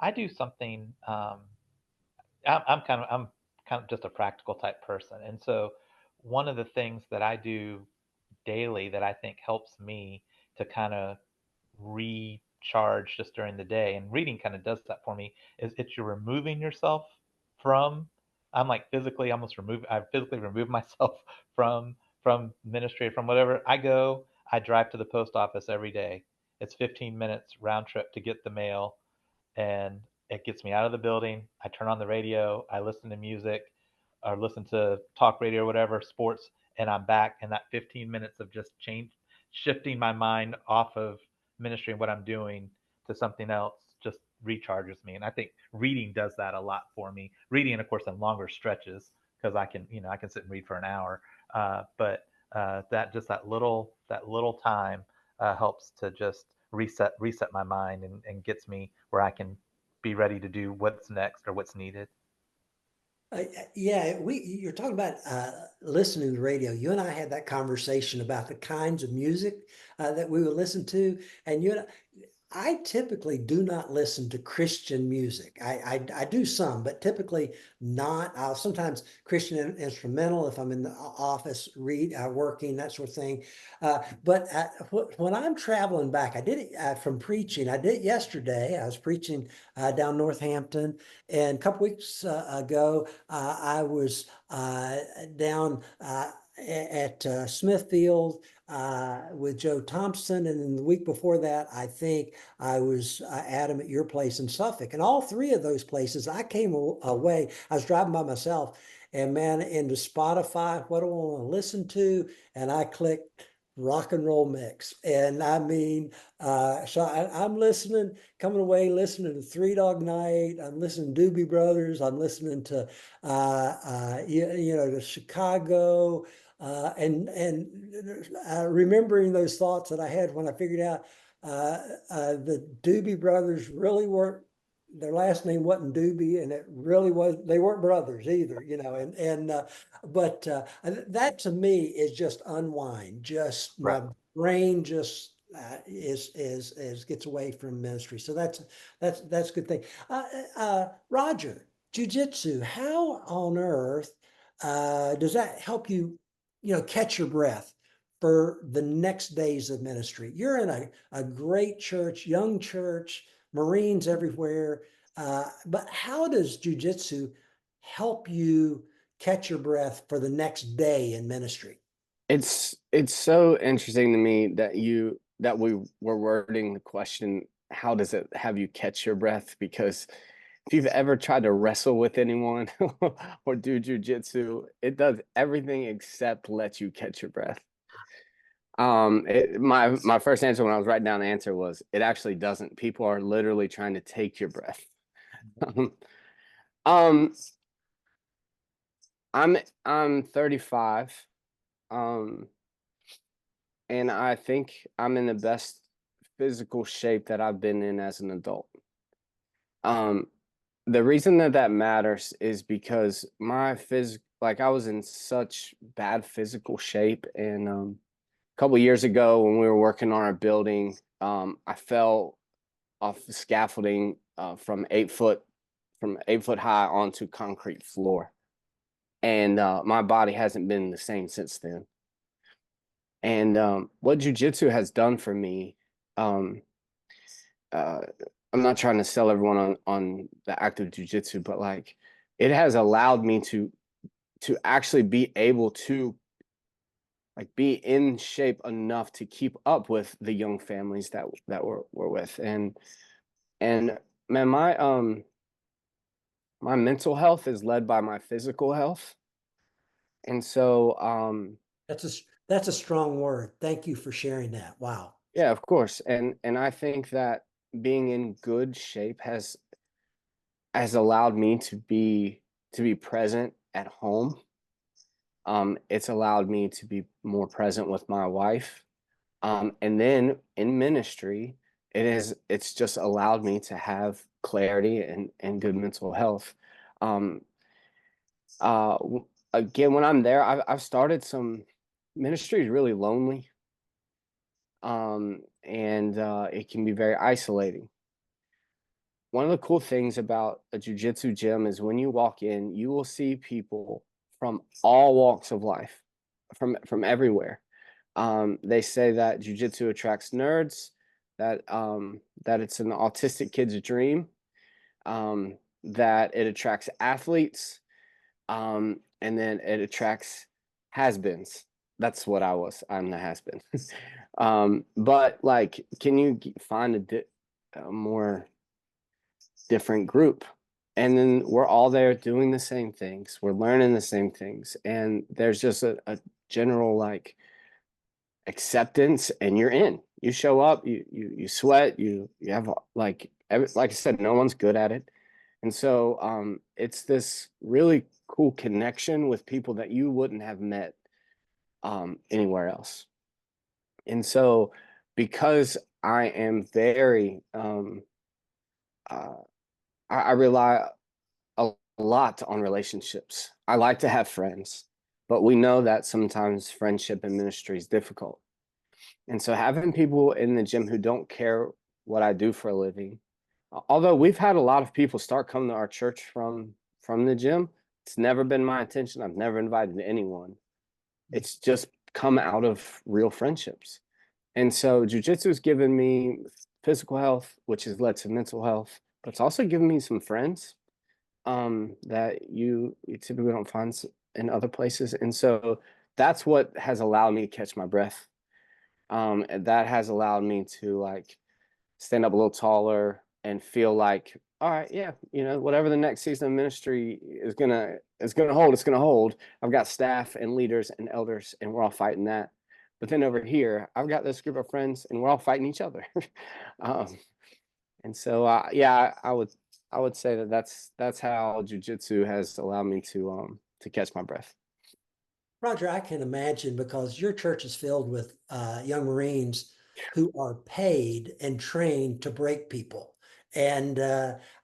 I do something. I'm kind of just a practical type person, and so one of the things that I do daily that I think helps me to kind of recharge just during the day, and reading kind of does that for me, is it's you're removing yourself from, I'm like physically almost remove I physically remove myself from ministry, from whatever. I drive to the post office every day. It's 15 minutes round trip to get the mail, and it gets me out of the building. I turn on the radio, I listen to music or listen to talk radio or whatever, sports, and I'm back. And that 15 minutes of just shifting my mind off of ministry and what I'm doing to something else just recharges me. And I think reading does that a lot for me. Reading, of course, in longer stretches, because I can sit and read for an hour. But that little time helps to just reset my mind, and gets me where I can be ready to do what's next or what's needed. Yeah, you're talking about listening to the radio. You and I had that conversation about the kinds of music that we would listen to, and I typically do not listen to Christian music. I do some, but typically not. I'll sometimes Christian instrumental if I'm in the office, working, that sort of thing. But when I'm traveling back, I did it from preaching. I did it yesterday. I was preaching down Northampton, and a couple weeks ago, I was down at Smithfield with Joe Thompson, and then the week before that, I think I was Adam at your place in Suffolk. And all three of those places, I came away. I was driving by myself, and man, into Spotify, what do I want to listen to? And I clicked rock and roll mix. And I mean, so I'm listening, coming away, listening to Three Dog Night. I'm listening to Doobie Brothers. I'm listening to, to Chicago. And remembering those thoughts that I had when I figured out the Doobie Brothers really weren't, their last name wasn't Doobie, and it really was, they weren't brothers either, but that to me is just unwind, just Right. my brain just is gets away from ministry. So that's a good thing. Roger, jujitsu, how on earth does that help you, catch your breath for the next days of ministry? You're in a great church, young church, Marines everywhere. But how does jujitsu help you catch your breath for the next day in ministry? It's so interesting to me that we were wording the question, how does it have you catch your breath? Because if you've ever tried to wrestle with anyone or do jujitsu, it does everything except let you catch your breath. My first answer when I was writing down the answer was, it actually doesn't. People are literally trying to take your breath. um, I'm 35, and I think I'm in the best physical shape that I've been in as an adult. The reason that matters is because I was in such bad physical shape, and a couple years ago when we were working on our building, I fell off the scaffolding from 8 foot high onto concrete floor, and my body hasn't been the same since then. And what jujitsu has done for me, um, uh, I'm not trying to sell everyone on the active jujitsu, but like it has allowed me to actually be able to like be in shape enough to keep up with the young families that we're with. And man, my mental health is led by my physical health. And so That's a strong word. Thank you for sharing that. Wow. yeah, of course. And I think that being in good shape has allowed me to be present at home. It's allowed me to be more present with my wife. And then in ministry, it's just allowed me to have clarity and good mental health. Um, Again, when I'm there, I've started some ministry is really lonely. And it can be very isolating. One of the cool things about a jujitsu gym is when you walk in, you will see people from all walks of life, from everywhere. They say that jujitsu attracts nerds, that it's an autistic kid's dream, that it attracts athletes, and then it attracts has-beens. That's what I was. I'm the has-been. But like, can you find a more different group? And then we're all there doing the same things. We're learning the same things, and there's just a general like acceptance, and you're in. You show up, you sweat, you have like like I said, no one's good at it. And so it's this really cool connection with people that you wouldn't have met anywhere else. And so because I am very I rely a lot on relationships. I like to have friends, but we know that sometimes friendship and ministry is difficult. And so having people in the gym who don't care what I do for a living, although we've had a lot of people start coming to our church from the gym, it's never been my intention. I've never invited anyone. It's just come out of real friendships. And so jujitsu has given me physical health, which has led to mental health, but it's also given me some friends that you typically don't find in other places. And so that's what has allowed me to catch my breath. And that has allowed me to like stand up a little taller and feel like, all right, yeah, whatever the next season of ministry is gonna hold, it's gonna hold. I've got staff and leaders and elders, and we're all fighting that. But then over here, I've got this group of friends, and we're all fighting each other. um, and so, yeah, I would say that that's how jujitsu has allowed me to catch my breath. Roger, I can imagine because your church is filled with young Marines who are paid and trained to break people. And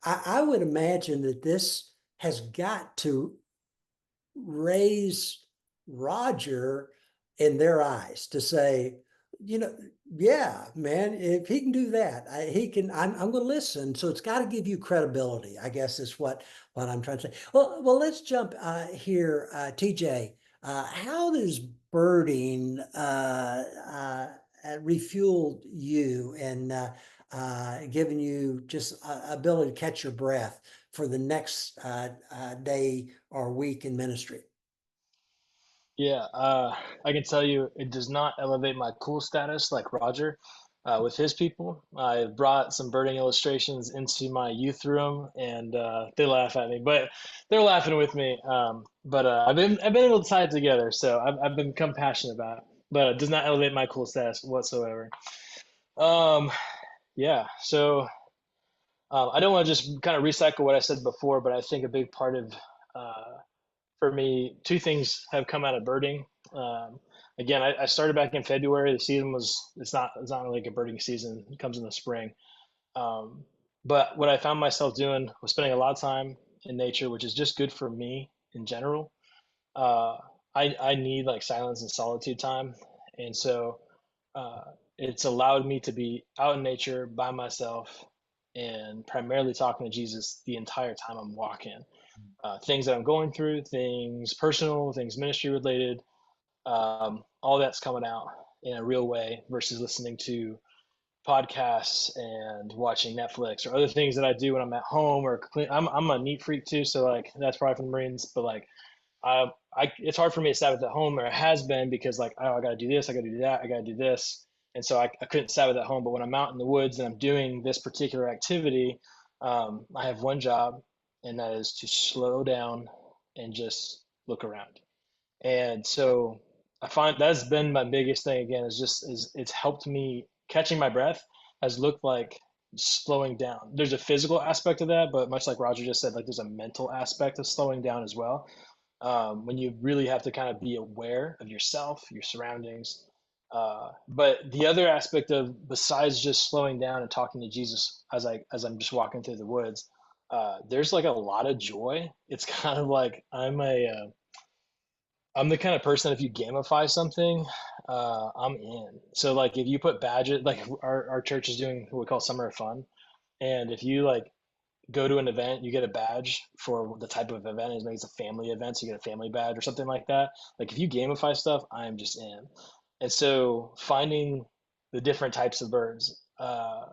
I would imagine that this has got to raise Roger in their eyes to say, yeah, man, if he can do that, he can. I'm going to listen. So it's got to give you credibility, I guess, is what I'm trying to say. Well, let's jump here, TJ. How does birding refuel you and giving you just ability to catch your breath for the next day or week in ministry? Yeah, I can tell you it does not elevate my cool status like Roger with his people. I brought some birding illustrations into my youth room, and they laugh at me, but they're laughing with me. But I've been able to tie it together, so I've become passionate about it. But it does not elevate my cool status whatsoever. Um, yeah, so I don't want to just kind of recycle what I said before, but I think a big part of for me, two things have come out of birding. Um, Again, I started back in February. The season it's not really like a birding season. It comes in the spring. Um, but what I found myself doing was spending a lot of time in nature, which is just good for me in general. Uh, I need like silence and solitude time, and so uh, it's allowed me to be out in nature by myself and primarily talking to Jesus the entire time I'm walking. Things that I'm going through, things personal, things ministry related, all that's coming out. in a real way versus listening to podcasts and watching Netflix or other things that I do when I'm at home or clean. I'm a neat freak too, so like that's probably from the Marines. But like, it's hard for me to Sabbath at home, or it has been, because like, oh, I got to do this, I got to do that, I got to do this, and so I couldn't Sabbath at home. But when I'm out in the woods and I'm doing this particular activity, I have one job, and that is to slow down and just look around. And so I find that's been my biggest thing again, is it's helped me. Catching my breath has looked like slowing down. There's a physical aspect of that, but much like Roger just said, like there's a mental aspect of slowing down as well. When you really have to kind of be aware of yourself, your surroundings. But the other aspect of, besides just slowing down and talking to Jesus as I'm just walking through the woods, there's like a lot of joy. It's kind of like I'm the kind of person, if you gamify something, I'm in. So like if you put badges, like our church is doing what we call Summer of Fun, and if you like go to an event, you get a badge for the type of event. Maybe it's a family event, so you get a family badge or something like that. Like if you gamify stuff, I'm just in. And so finding the different types of birds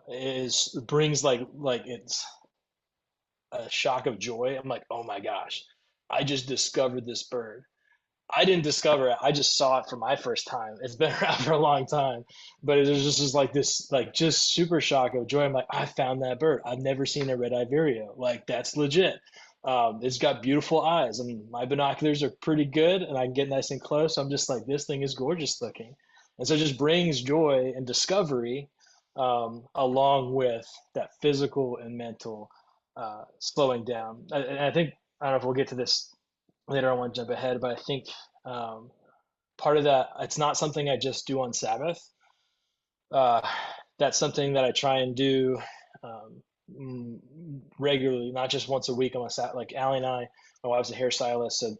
is brings like it's a shock of joy. I'm like, oh my gosh, I just discovered this bird. I didn't discover it. I just saw it for my first time. It's been around for a long time, but it was just like this, like just super shock of joy. I'm like, I found that bird. I've never seen a red-eyed vireo. Like that's legit. It's got beautiful eyes, and my binoculars are pretty good, and I can get nice and close. So I'm just like, this thing is gorgeous looking, and so it just brings joy and discovery, along with that physical and mental slowing down. And I think I don't know if we'll get to this later. I want to jump ahead, but I think um, part of that, it's not something I just do on Sabbath. Uh, that's something that I try and do regularly, not just once a week on a Sabbath. Like Allie and I, my wife's a hairstylist, so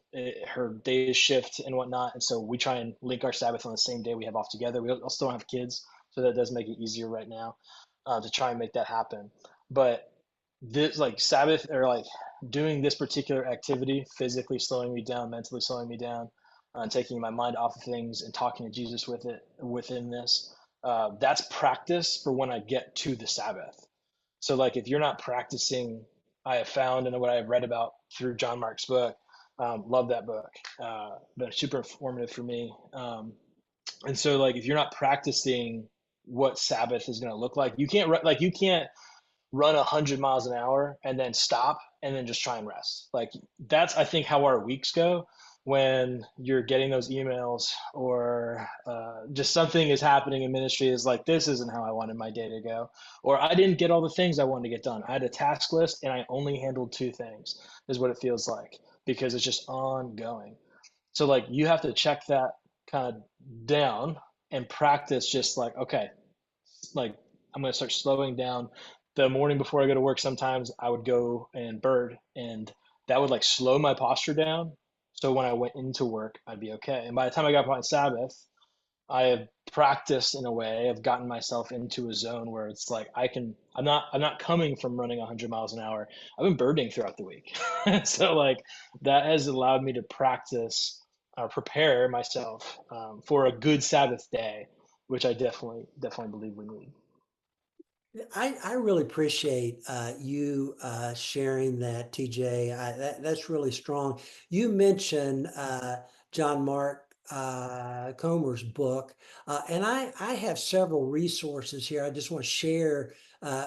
her days shift and whatnot, and so we try and link our Sabbath on the same day we have off together. We still don't have kids, so that does make it easier right now to try and make that happen. But this like Sabbath, or like doing this particular activity, physically slowing me down, mentally slowing me down, taking my mind off of things and talking to Jesus with it within this. That's practice for when I get to the Sabbath. So like if you're not practicing, I have found, and what I've read about through John Mark's book, love that book, been super informative for me. And so like if you're not practicing what Sabbath is going to look like, you can't run 100 miles an hour and then stop and then just try and rest. Like that's, I think, how our weeks go when you're getting those emails, or just something is happening in ministry is like, this isn't how I wanted my day to go, or I didn't get all the things I wanted to get done. I had a task list and I only handled 2 things, is what it feels like, because it's just ongoing. So like you have to check that kind of down and practice, just like, okay, like I'm going to start slowing down. The morning before I go to work, sometimes I would go and bird, and that would like slow my posture down. So when I went into work, I'd be okay. And by the time I got my Sabbath, I have practiced in a way. I've gotten myself into a zone where it's like I'm not coming from running 100 miles an hour. I've been birding throughout the week. So like that has allowed me to practice or prepare myself for a good Sabbath day, which I definitely believe we need. I really appreciate you sharing that, TJ. That's really strong. You mentioned John Mark Comer's book, and I have several resources here. I just want to share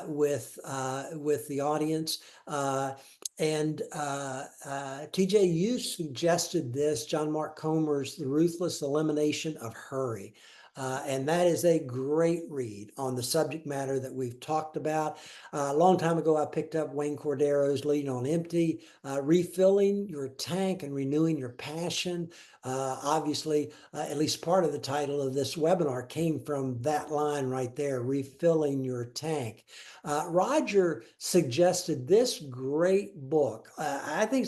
with the audience. And TJ, you suggested this, John Mark Comer's The Ruthless Elimination of Hurry. And that is a great read on the subject matter that we've talked about. A long time ago, I picked up Wayne Cordeiro's Leading on Empty, Refilling Your Tank and Renewing Your Passion. Obviously, at least part of the title of this webinar came from that line right there, Refilling Your Tank. Roger suggested this great book. I think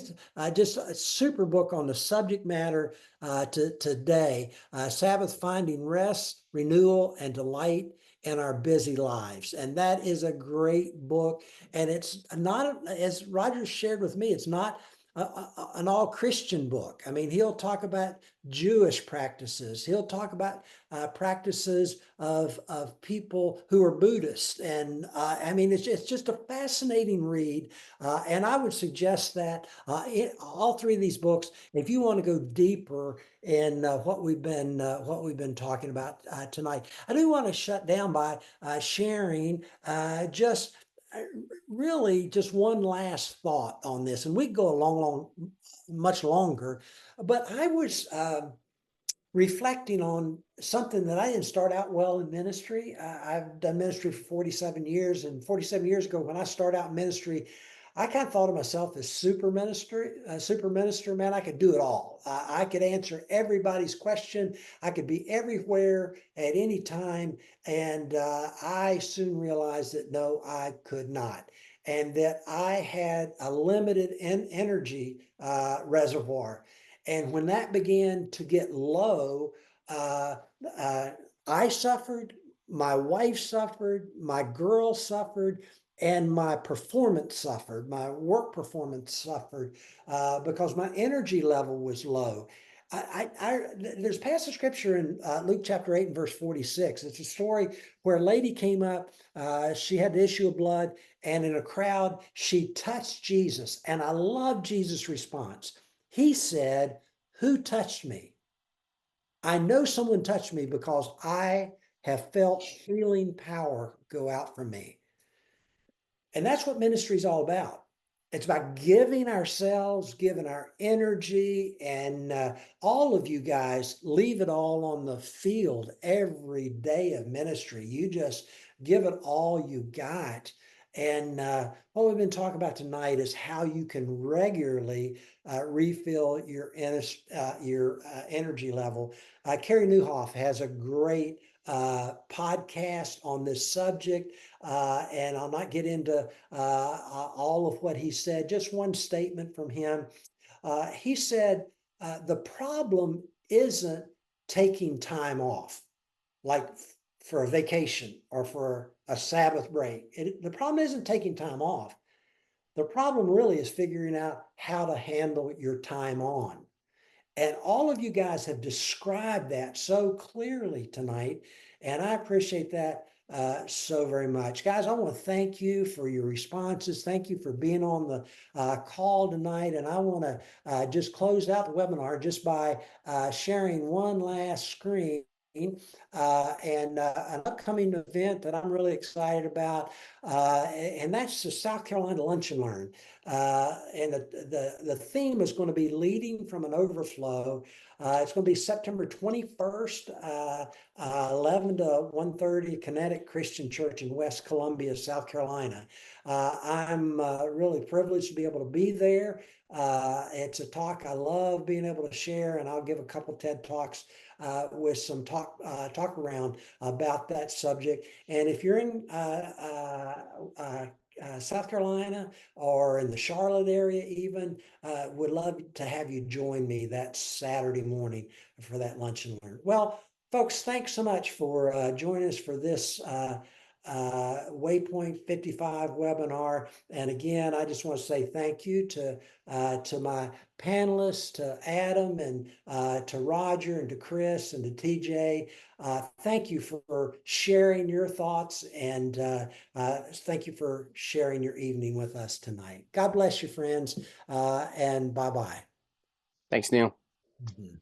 just a super book on the subject matter today, Sabbath Finding Rest, Renewal, and Delight in Our Busy Lives. And that is a great book. And it's not, as Roger shared with me, it's not an all Christian book. I mean, he'll talk about Jewish practices. He'll talk about practices of people who are Buddhist. And I mean, it's just a fascinating read. And I would suggest that all three of these books, if you want to go deeper in what we've been talking about tonight, I do want to shut down by sharing just really just one last thought on this, and we could go a much longer, but I was reflecting on something that I didn't start out well in ministry. I've done ministry for 47 years, and 47 years ago, when I started out in ministry, I kind of thought of myself as super minister, man. I could do it all. I could answer everybody's question. I could be everywhere at any time. And I soon realized that no, I could not. And that I had a limited energy reservoir. And when that began to get low, uh, uh, I suffered, my wife suffered, my girl suffered, and my performance suffered, my work performance suffered because my energy level was low. There's a passage of scripture in Luke chapter 8 and verse 46. It's a story where a lady came up, she had the issue of blood, and in a crowd, she touched Jesus. And I love Jesus' response. He said, "Who touched me? I know someone touched me because I have felt healing power go out from me." And that's what ministry is all about. It's about giving ourselves, giving our energy, and all of you guys leave it all on the field every day of ministry. You just give it all you got. And what we've been talking about tonight is how you can regularly refill your energy level. Carrie Newhoff has a great podcast on this subject. And I'll not get into all of what he said, just one statement from him. He said, the problem isn't taking time off, like for a vacation or for a Sabbath break. The problem isn't taking time off. The problem really is figuring out how to handle your time on. And all of you guys have described that so clearly tonight. And I appreciate that so very much. Guys, I want to thank you for your responses. Thank you for being on the call tonight. And I want to just close out the webinar just by sharing one last screen. And an upcoming event that I'm really excited about, and that's the South Carolina Lunch and Learn. And the theme is going to be leading from an overflow. It's going to be September 21st, 11 to 1:30, Kinetic Christian Church in West Columbia, South Carolina. I'm really privileged to be able to be there. It's a talk I love being able to share, and I'll give a couple TED Talks with some talk around about that subject. And if you're in South Carolina or in the Charlotte area even, would love to have you join me that Saturday morning for that lunch and learn. Well, folks, thanks so much for joining us for this Waypoint 55 webinar. And again, I just want to say thank you to my panelists, to Adam, and to Roger, and to Chris, and to TJ. Thank you for sharing your thoughts, and thank you for sharing your evening with us tonight. God bless you, friends, and bye-bye. Thanks, Neil. Mm-hmm.